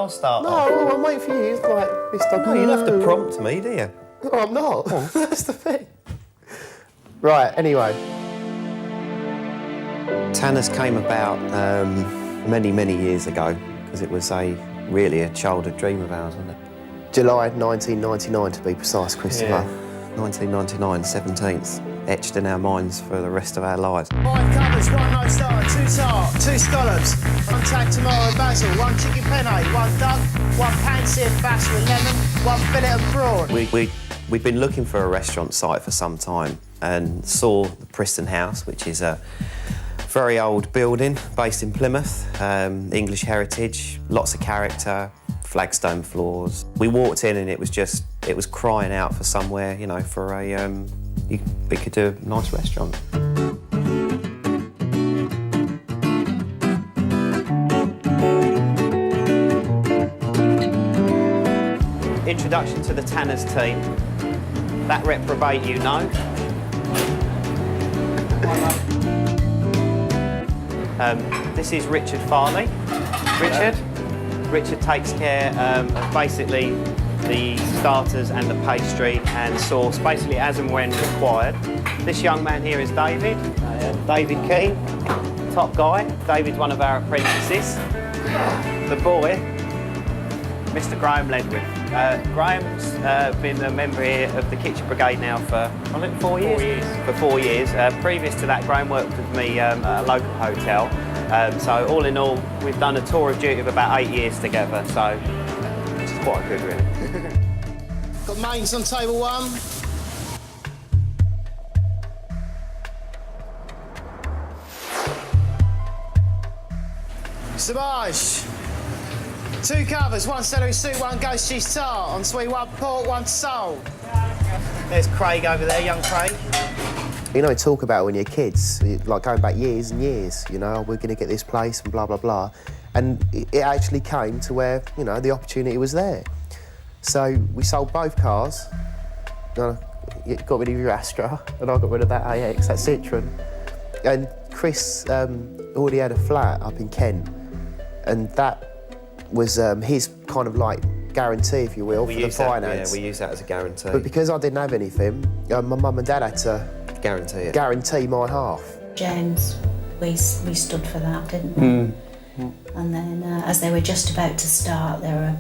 I'll start No, off. I'm waiting for you. It's like, Mr. No, you don't have to prompt me, do you? No, I'm not. That's the thing. Right, anyway. Tanners came about many, many years ago because it was really a childhood dream of ours, wasn't it? July 1999, to be precise, Christopher. Yeah. 1999, 17th. Etched in our minds for the rest of our lives. 5 covers, 1 no starter, 2 tart, 2 scallops, 1 tag tomato and basil, 1 chicken penne, 1 duck, 1 pan-seared bass with lemon, 1 fillet of prawn. We've been looking for a restaurant site for some time and saw the Preston House, which is a very old building based in Plymouth, English heritage, lots of character, flagstone floors. We walked in and it was crying out for somewhere, you know, for we could do a nice restaurant. Introduction to the Tanners team. That reprobate you know. This is Richard Farley. Richard takes care of basically the starters and the pastry and sauce, basically as and when required. This young man here is David. David Keane, top guy. David's one of our apprentices. The boy, Mr. Graham Ledwith. Graham's been a member here of the Kitchen Brigade now for, I think, 4 years? 4 years. For 4 years. Previous to that, Graham worked with me at a local hotel. So all in all, we've done a tour of duty of about 8 years together, so which is quite good, really. Got mains on table 1. Savage. 2 covers, 1 celery soup, 1 ghost cheese tart, on sweet 1 pork, 1 sole. There's Craig over there, young Craig. You know, talk about when you're kids, like going back years and years, you know, we're going to get this place and blah, blah, blah. And it actually came to where, you know, the opportunity was there. So we sold both cars. You got rid of your Astra, and I got rid of that AX, that Citroen. And Chris already had a flat up in Kent, and that was his kind of like guarantee, if you will, for the finance. Yeah, we use that as a guarantee. But because I didn't have anything, my mum and dad had to guarantee my half. James, we stood for that, didn't we? And then as they were just about to start, they were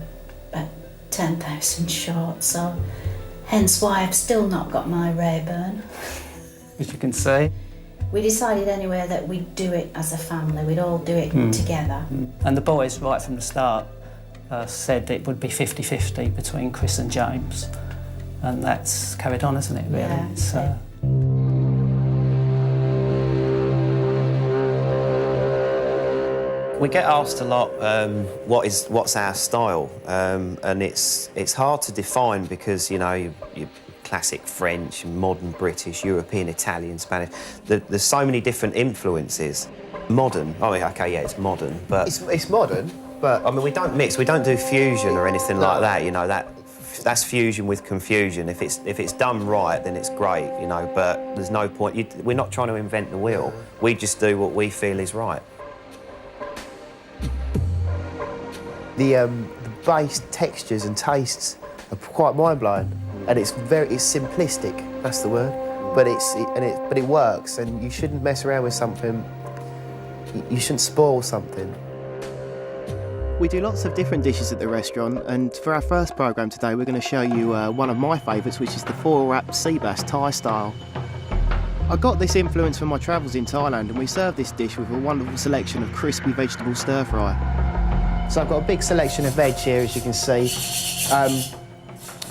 about 10,000 short, so hence why I've still not got my Rayburn. As you can see. We decided anyway that we'd do it as a family, we'd all do it together. And the boys, right from the start, said it would be 50-50 between Chris and James. And that's carried on, isn't it, really? Yeah. It's, We get asked a lot, what's our style? And it's hard to define because, you know, you classic French, modern British, European, Italian, Spanish. There's so many different influences. Modern, I mean, OK, yeah, it's modern, but... It's modern, but... I mean, we don't mix, we don't do fusion or anything like that, you know, that's fusion with confusion. If it's done right, then it's great, you know, but there's no point. We're not trying to invent the wheel. We just do what we feel is right. The base textures and tastes are quite mind-blowing, and it's simplistic. That's the word. But it works, and you shouldn't mess around with something. You shouldn't spoil something. We do lots of different dishes at the restaurant, and for our first programme today, we're going to show you one of my favourites, which is the foil-wrapped sea bass Thai style. I got this influence from my travels in Thailand, and we serve this dish with a wonderful selection of crispy vegetable stir-fry. So I've got a big selection of veg here, as you can see.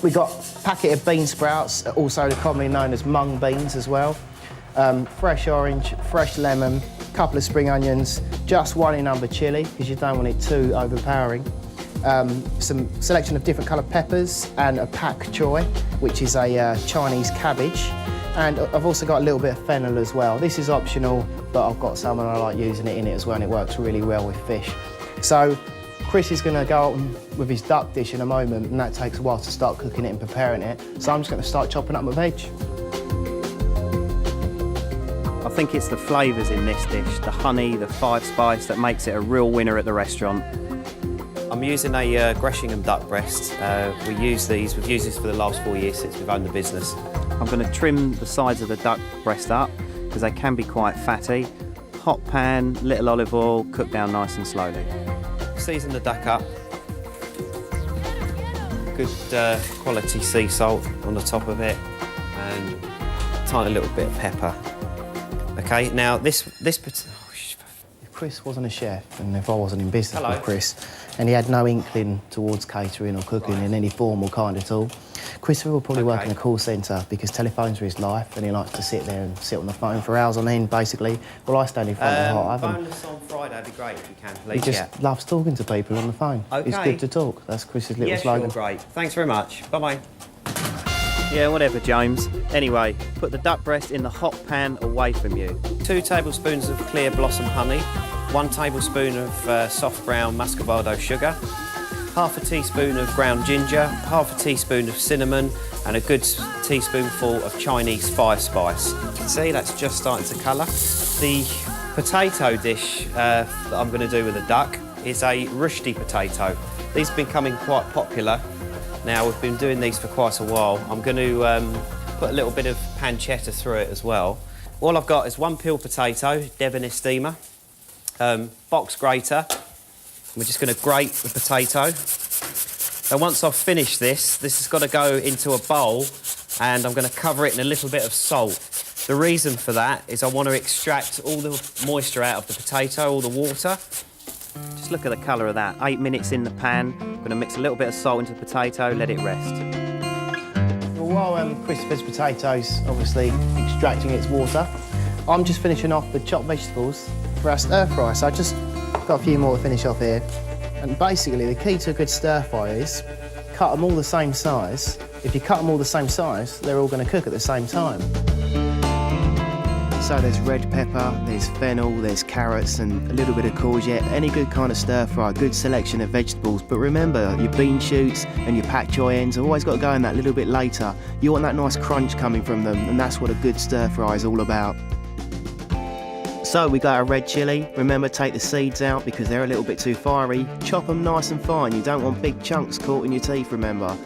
We've got a packet of bean sprouts, also commonly known as mung beans as well. Fresh orange, fresh lemon, a couple of spring onions, just 1 in number chilli, because you don't want it too overpowering. Some selection of different coloured peppers, and a pak choy, which is a Chinese cabbage. And I've also got a little bit of fennel as well. This is optional, but I've got some and I like using it in it as well, and it works really well with fish. So Chris is going to go out with his duck dish in a moment, and that takes a while to start cooking it and preparing it. So I'm just going to start chopping up my veg. I think it's the flavours in this dish, the honey, the 5 spice, that makes it a real winner at the restaurant. I'm I'm using a Gresham duck breast. We've used this for the last 4 years since we've owned the business. I'm going to trim the sides of the duck breast up because they can be quite fatty. Hot pan, little olive oil, cook down nice and slowly. Season the duck up. Good quality sea salt on the top of it, and a tiny little bit of pepper. Okay, now this If Chris wasn't a chef, and if I wasn't in business Hello. with Chris, and he had no inkling towards catering or cooking in any form or kind at all, Christopher will probably work in a call centre because telephones are his life, and he likes to sit there and sit on the phone for hours on end, basically. Well, I stand in front of the hot oven. boneless on Friday would be great if you can, He please. just loves talking to people on the phone. It's Okay. good to talk. That's Chris's little Yeah, slogan. sure, great. Thanks very much. Bye-bye. Yeah, whatever, James. Anyway, put the duck breast in the hot pan away from you. 2 tablespoons of clear blossom honey, 1 tablespoon of soft brown muscovado sugar, half a teaspoon of ground ginger, half a teaspoon of cinnamon, and a good teaspoonful of Chinese 5-spice. See, that's just starting to colour. The potato dish that I'm going to do with the duck is a Rushdie potato. These have been becoming quite popular. Now, we've been doing these for quite a while. I'm going to put a little bit of pancetta through it as well. All I've got is 1 peeled potato, Devon steamer, box grater. We're just going to grate the potato. And once I've finished this has got to go into a bowl, and I'm going to cover it in a little bit of salt. The reason for that is I want to extract all the moisture out of the potato, all the water. Just look at the colour of that. 8 minutes in the pan. I'm going to mix a little bit of salt into the potato, let it rest. Well, while Christopher's potatoes obviously extracting its water, I'm just finishing off the chopped vegetables for our stir fry. So I just got a few more to finish off here. And basically, the key to a good stir fry is cut them all the same size. If you cut them all the same size, they're all going to cook at the same time. So there's red pepper, there's fennel, there's carrots and a little bit of courgette. Any good kind of stir fry, good selection of vegetables. But remember, your bean shoots and your pak choy ends have always got to go in that little bit later. You want that nice crunch coming from them, and that's what a good stir fry is all about. So we got our red chilli. Remember, take the seeds out because they're a little bit too fiery. Chop them nice and fine. You don't want big chunks caught in your teeth, remember.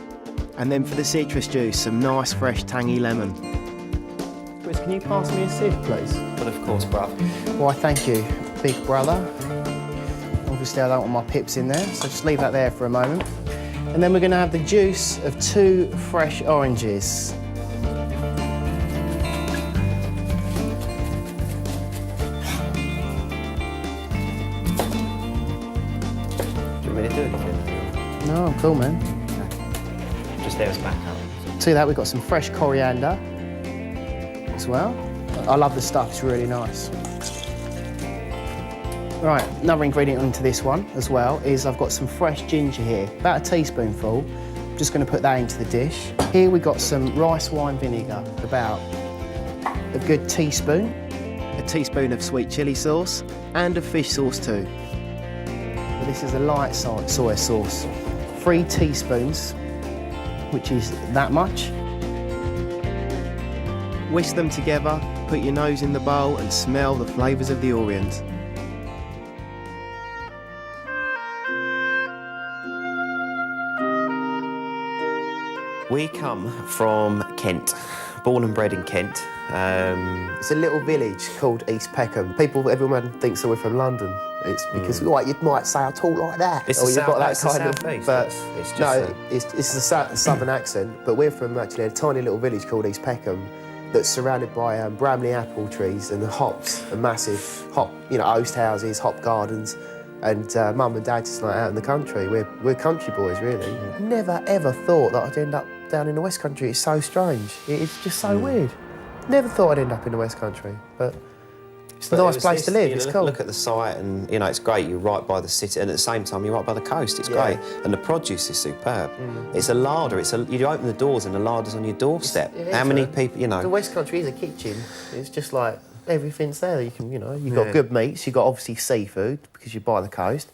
And then for the citrus juice, some nice fresh tangy lemon. Chris, can you pass me a sieve, please? But of course, bruv. Why, thank you, big brother. Obviously, I don't want my pips in there, so just leave that there for a moment. And then we're going to have the juice of 2 fresh oranges. Do you want me to do anything? No, I'm cool, man. Just there as backup. To that, we've got some fresh coriander as well. I love the stuff, it's really nice. Right, another ingredient into this one as well is I've got some fresh ginger here, about a teaspoonful. I'm just going to put that into the dish. Here we've got some rice wine vinegar, about a good teaspoon. A teaspoon of sweet chilli sauce and a fish sauce too. This is a light soy sauce. 3 teaspoons, which is that much. Whisk them together, put your nose in the bowl and smell the flavours of the Orient. We come from Kent, born and bred in Kent. It's a little village called East Peckham. Everyone thinks that we're from London. It's because like, you might say I talk like that, It's or the you've got that it's the kind of. southeast. But It's just no, it's a southern accent. But we're from actually a tiny little village called East Peckham that's surrounded by Bramley apple trees and the hops, and massive hop, oast houses, hop gardens. And mum and dad just like out in the country. We're country boys, really. Never ever thought that I'd end up down in the West Country. It's so strange. It's just so weird. Never thought I'd end up in the West Country, but it's a nice place to live. It's cool. Look at the site, and it's great. You're right by the city, and at the same time, you're right by the coast. It's great, and the produce is superb. It's a larder. You open the doors, and the larder's on your doorstep. How many people? The West Country is a kitchen. It's just like everything's there. You can, you've got good meats. You've got obviously seafood because you're by the coast.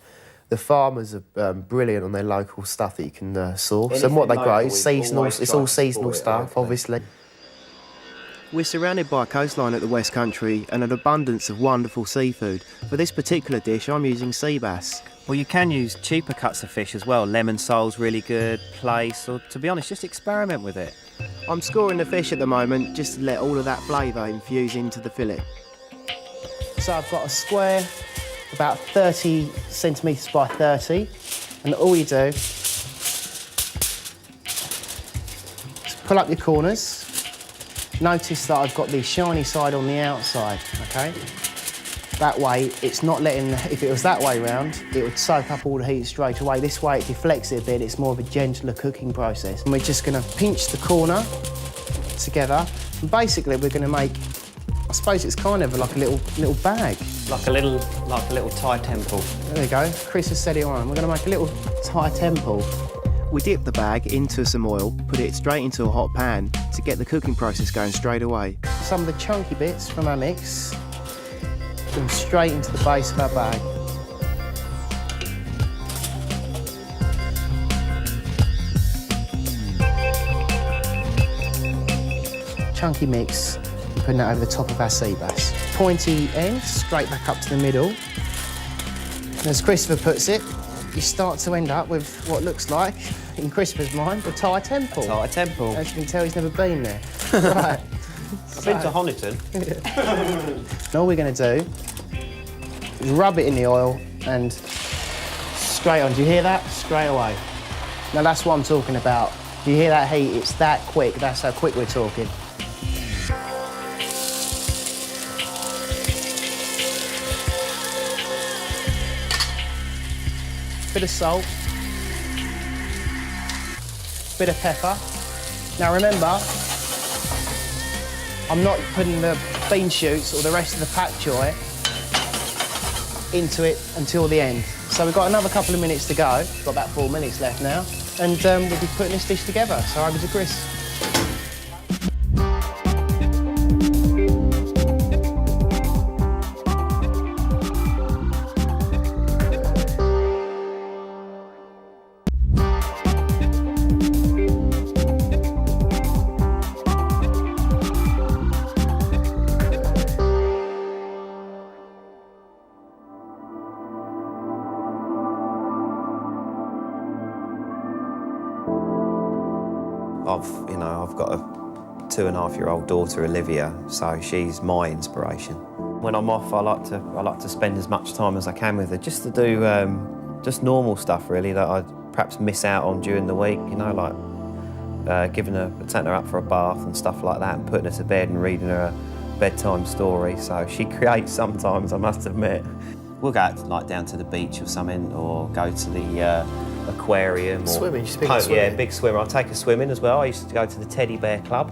The farmers are brilliant on their local stuff that you can source. And what they grow is seasonal. It's all seasonal stuff, obviously. We're surrounded by a coastline at the West Country and an abundance of wonderful seafood. For this particular dish, I'm using sea bass. Well, you can use cheaper cuts of fish as well. Lemon sole's really good, plaice, or to be honest, just experiment with it. I'm scoring the fish at the moment just to let all of that flavour infuse into the fillet. So I've got a square about 30 centimetres by 30, and all you do is pull up your corners. Notice that I've got the shiny side on the outside, okay? That way, it's not letting, if it was that way round, it would soak up all the heat straight away. This way, it deflects it a bit, it's more of a gentler cooking process. And we're just gonna pinch the corner together, and basically we're gonna make, I suppose it's kind of like a little bag. Like a little Thai temple. There we go, Chris has set it on. We're gonna make a little Thai temple. We dip the bag into some oil, put it straight into a hot pan to get the cooking process going straight away. Some of the chunky bits from our mix, put them straight into the base of our bag. Chunky mix, putting that over the top of our sea bass. Pointy end, straight back up to the middle. And as Christopher puts it, you start to end up with what looks like, in Christopher's mind, the Thai temple. Thai temple. As you can tell, he's never been there. Right. I've been to Honiton. And all we're going to do is rub it in the oil and straight on. Do you hear that? Straight away. Now, that's what I'm talking about. Do you hear that heat? It's that quick. That's how quick we're talking. Bit of salt, bit of pepper. Now remember, I'm not putting the bean shoots or the rest of the pak choy into it until the end. So we've got another couple of minutes to go. We've got about 4 minutes left now. And we'll be putting this dish together. So over to Chris. I've got a 2.5-year-old daughter, Olivia, so she's my inspiration. When I'm off, I like to spend as much time as I can with her, just to do just normal stuff really that I'd perhaps miss out on during the week. Like taking her up for a bath and stuff like that, and putting her to bed and reading her a bedtime story. So she creates sometimes, I must admit. We'll go out, down to the beach or something, or go to the aquarium. Swimming, she's big or at swimming. Yeah, big swimmer. I'll take her swimming as well. I used to go to the Teddy Bear Club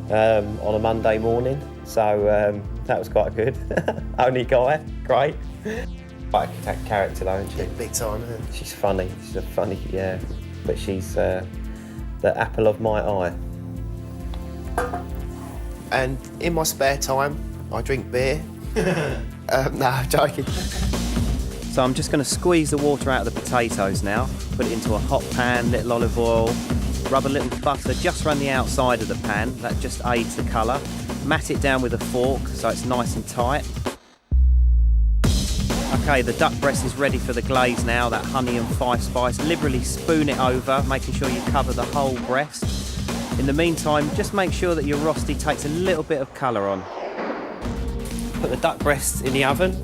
on a Monday morning, so that was quite good. Only guy, great. Quite a character though, isn't she? Big time, isn't it? She's funny. She's a funny, yeah. But she's the apple of my eye. And in my spare time, I drink beer. No, I'm joking. So I'm just going to squeeze the water out of the potatoes now, put it into a hot pan, little olive oil, rub a little butter just around the outside of the pan, that just aids the colour. Mat it down with a fork so it's nice and tight. Okay, the duck breast is ready for the glaze now, that honey and 5 spice. Liberally spoon it over, making sure you cover the whole breast. In the meantime, just make sure that your rosti takes a little bit of colour on. Put the duck breast in the oven.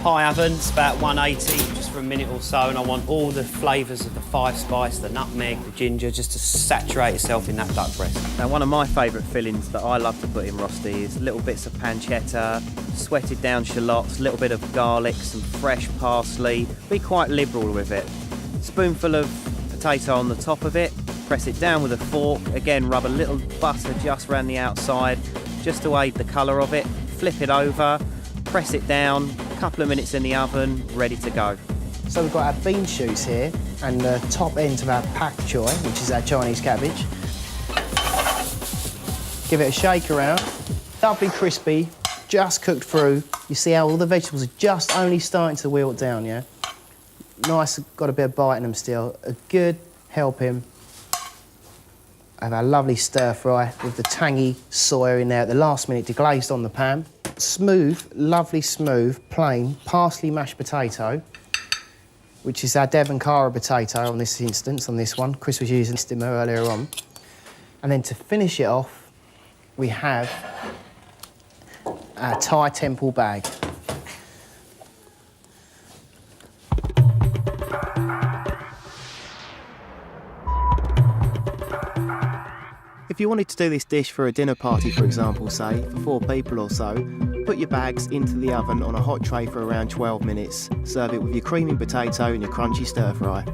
High oven, it's about 180, just for a minute or so, and I want all the flavours of the 5 spice, the nutmeg, the ginger, just to saturate itself in that duck breast. Now, one of my favourite fillings that I love to put in rosti is little bits of pancetta, sweated down shallots, a little bit of garlic, some fresh parsley. Be quite liberal with it. Spoonful of potato on the top of it, press it down with a fork, again rub a little butter just around the outside, just to aid the colour of it, flip it over, press it down, a couple of minutes in the oven, ready to go. So we've got our bean shoots here and the top end of our pak choy, which is our Chinese cabbage. Give it a shake around. Lovely crispy, just cooked through. You see how all the vegetables are just only starting to wilt down, yeah? Nice, got a bit of bite in them still. A good helping of our lovely stir fry with the tangy soya in there at the last minute deglazed on the pan. Smooth, lovely smooth, plain parsley mashed potato. which is our Devon Cara potato on this instance, on this one. Chris was using stimmer earlier on. And then to finish it off, we have our Thai temple bag. If you wanted to do this dish for a dinner party, for example, say, for 4 people or so, put your bags into the oven on a hot tray for around 12 minutes. Serve it with your creamy potato and your crunchy stir-fry.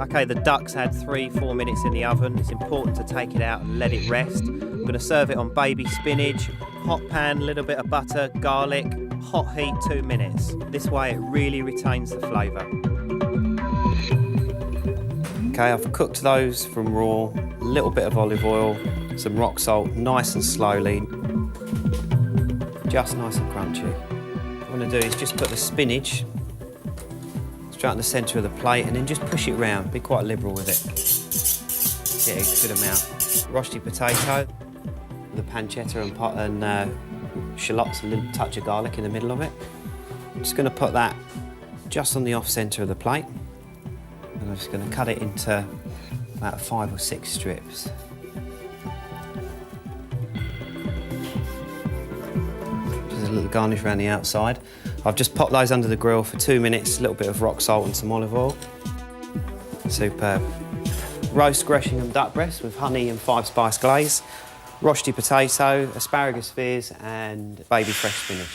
Okay, the duck's had 3-4 minutes in the oven. It's important to take it out and let it rest. I'm going to serve it on baby spinach, hot pan, a little bit of butter, garlic, hot heat, 2 minutes. This way it really retains the flavour. Okay, I've cooked those from raw, a little bit of olive oil, some rock salt, nice and slowly. Just nice and crunchy. What I'm going to do is just put the spinach straight in the centre of the plate and then just push it round. Be quite liberal with it. Get a good amount. Rosti potato, the pancetta and shallots, a little touch of garlic in the middle of it. I'm just going to put that just on the off centre of the plate. And I'm just going to cut it into about 5 or 6 strips. Just a little garnish around the outside. I've just popped those under the grill for 2 minutes, a little bit of rock salt and some olive oil. Superb. Roast Gresham duck breast with honey and 5-spice glaze, rosti potato, asparagus fizz and baby fresh spinach.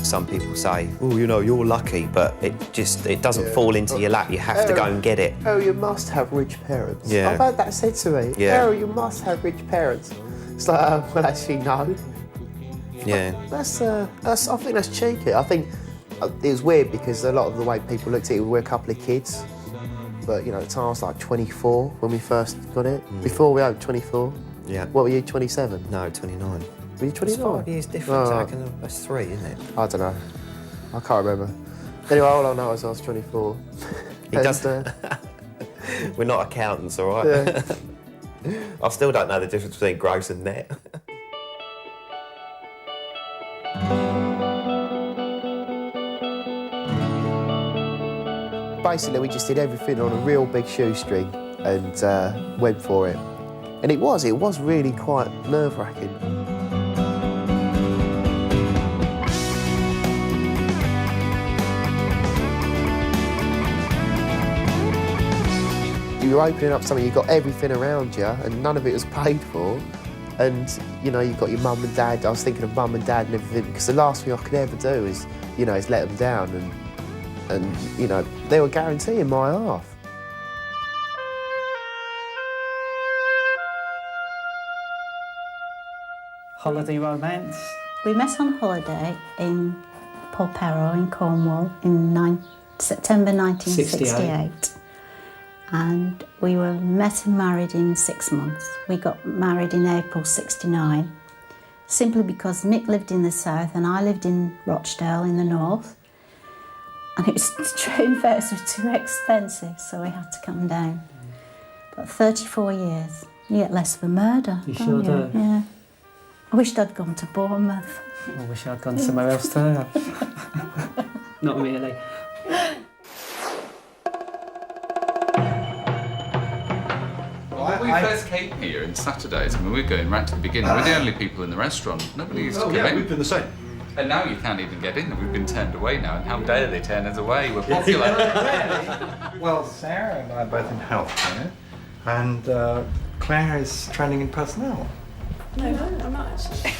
Some people say, oh, you know, you're lucky, but it doesn't fall into your lap. You have to go and get it. Oh, you must have rich parents. Yeah. I've had that said to me. Yeah. Oh, you must have rich parents. It's like, well, actually, no. Yeah. That's I think that's cheeky. I think it was weird because a lot of the way people looked at it, we were a couple of kids. But, you know, at the time I was like 24 when we first got it. Before we opened, 24. Yeah. What were you, 27? No, 29. Were you 29? 5 years difference. Oh. I reckon that's 3, isn't it? I don't know. I can't remember. Anyway, all I know is I was 24. He does. We're not accountants, all right? Yeah. I still don't know the difference between gross and net. Basically, we just did everything on a real big shoestring and went for it. And it was really quite nerve-wracking. You're opening up something, you've got everything around you and none of it was paid for. And, you know, you've got your mum and dad. I was thinking of mum and dad and everything because the last thing I could ever do is, you know, is let them down. And you know, they were guaranteeing my half. Holiday romance. We met on holiday in Polperro in Cornwall in September 1968. And we were met and married in 6 months. We got married in April 69, simply because Mick lived in the south and I lived in Rochdale in the north. And it was, the train fares were too expensive, so we had to come down. But 34 years, you get less of a murder, You don't sure you? do. Yeah. I wished I'd gone to Bournemouth. I wish I'd gone somewhere else too. Not really. When we first came here on Saturdays, I mean, we're going right to the beginning. We're the only people in the restaurant. Nobody used to come in. We've been the same. And now you can't even get in. We've been turned away now. And how dare they turn us away? We're popular. Well, Sarah and I are both in healthcare, and Claire is training in personnel. No, I'm not actually.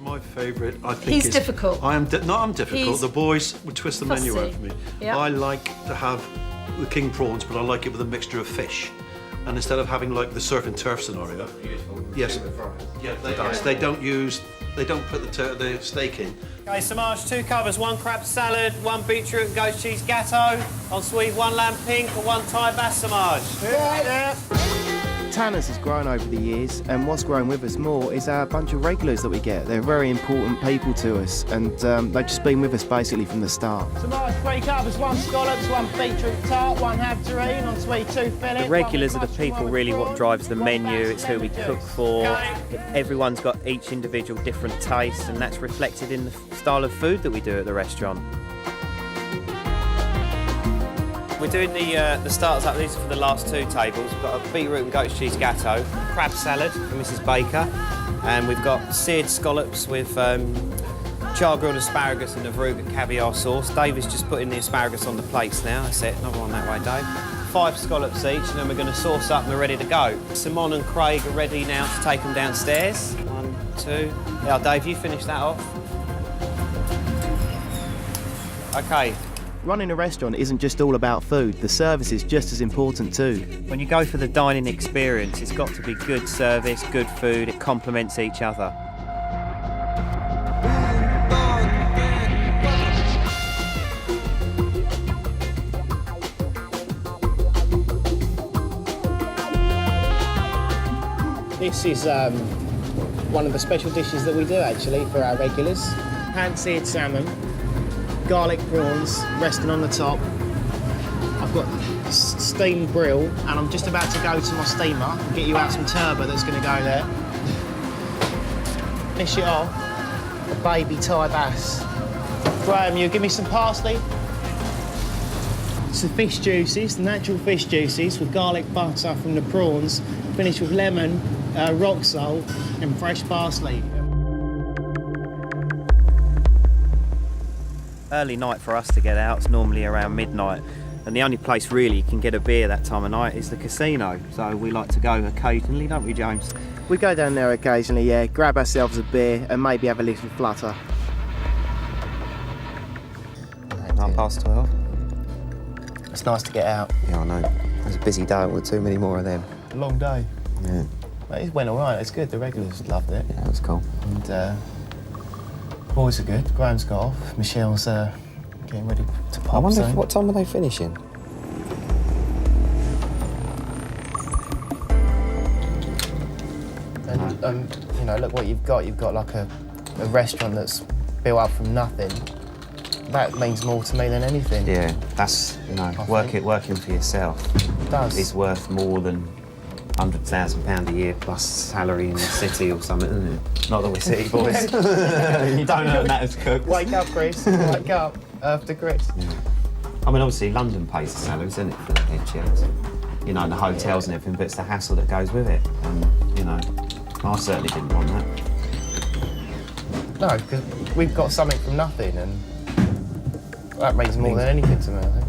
My favourite, I think, He's is... difficult. I'm difficult. He's the boys would twist the menu fussy. out for me. Yeah. I like to have the king prawns, but I like it with a mixture of fish. And instead of having like the surf and turf scenario, yes, yeah, they don't use They don't put the steak in. Okay, Samaj, 2 covers, 1 crab salad, 1 beetroot and goat cheese gatto. On sweet, 1 lamb pink and 1 Thai bass, Samaj. Tanner's has grown over the years, and what's grown with us more is our bunch of regulars that we get. They're very important people to us, and they've just been with us basically from the start. Samaj, 3 covers, 1 scallops, 1 beetroot tart, 1 half terrine, on sweet 2 fillet. The regulars are the people really what drives the menu. It's who we cook for. Everyone's got each individual different taste, and that's reflected in the style of food that we do at the restaurant. We're doing the starters up. These are for the last 2 tables. We've got a beetroot and goat cheese gatto, crab salad for Mrs Baker, and we've got seared scallops with char grilled asparagus and the Varuga caviar sauce. Dave is just putting the asparagus on the plates now. That's it, another one that way, Dave. 5 scallops each, and then we're going to sauce up and we're ready to go. Simon and Craig are ready now to take them downstairs. 1, 2. Yeah, Dave, you finish that off. Okay. Running a restaurant isn't just all about food. The service is just as important too. When you go for the dining experience, it's got to be good service, good food. It complements each other. This is one of the special dishes that we do actually for our regulars. Hand-seared salmon, garlic prawns resting on the top. I've got steamed grill, and I'm just about to go to my steamer and get you out some turbo that's going to go there. Finish it off, a baby Thai bass. Graham, you give me some parsley. Some fish juices, natural fish juices with garlic butter from the prawns, finished with lemon, rock salt and fresh parsley. Early night for us to get out, it's normally around midnight, and the only place really you can get a beer that time of night is the casino, so we like to go occasionally, don't we, James? We go down there occasionally, yeah, grab ourselves a beer and maybe have a little flutter. 12:30. It's nice to get out. Yeah, I know. It was a busy day with too many more of them. A long day. Yeah. But it went all right. It's good. The regulars loved it. Yeah, it was cool. And boys are good. Graham's got off. Michelle's getting ready to pop. I wonder soon. what time are they finishing? And you know, look what you've got. You've got like a restaurant that's built up from nothing. That means more to me than anything. Yeah, that's, you know, working for yourself. It does. It's worth more than £100,000 a year plus salary in the city or something, isn't it? Not that we're city boys. You don't earn that as cook. Wake up, Chris. Wake up. After Chris. Yeah. I mean, obviously London pays the salaries, doesn't it, for the head chefs? You know, and the hotels and everything, but it's the hassle that goes with it. And, you know, I certainly didn't want that. No, because we've got something from nothing, and that means more than anything to me, I think.